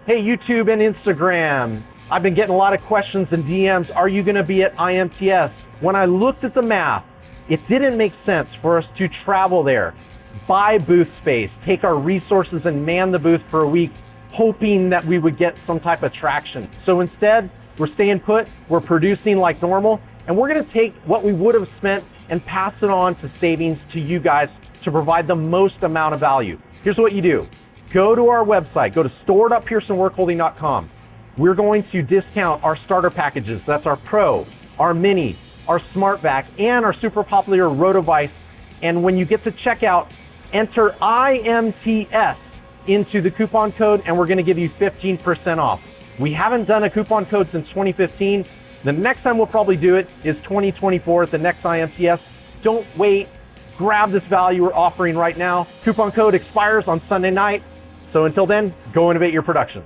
Hey, YouTube and Instagram. I've been getting a lot of questions and DMs. Are you gonna be at IMTS? When I looked at the math, it didn't make sense for us to travel there, buy booth space, take our resources and man the booth for a week, hoping that we would get some type of traction. So instead, we're staying put, we're producing like normal, and we're gonna take what we would have spent and pass it on to savings to you guys to provide the most amount of value. Here's what you do. Go to our website, go to store.pearsonworkholding.com. We're going to discount our starter packages. That's our Pro, our Mini, our Smart Vac, and our super popular Rotovice. And when you get to checkout, enter IMTS into the coupon code, and we're gonna give you 15% off. We haven't done a coupon code since 2015. The next time we'll probably do it is 2024 at the next IMTS. Don't wait, grab this value we're offering right now. Coupon code expires on Sunday night. So until then, go innovate your production.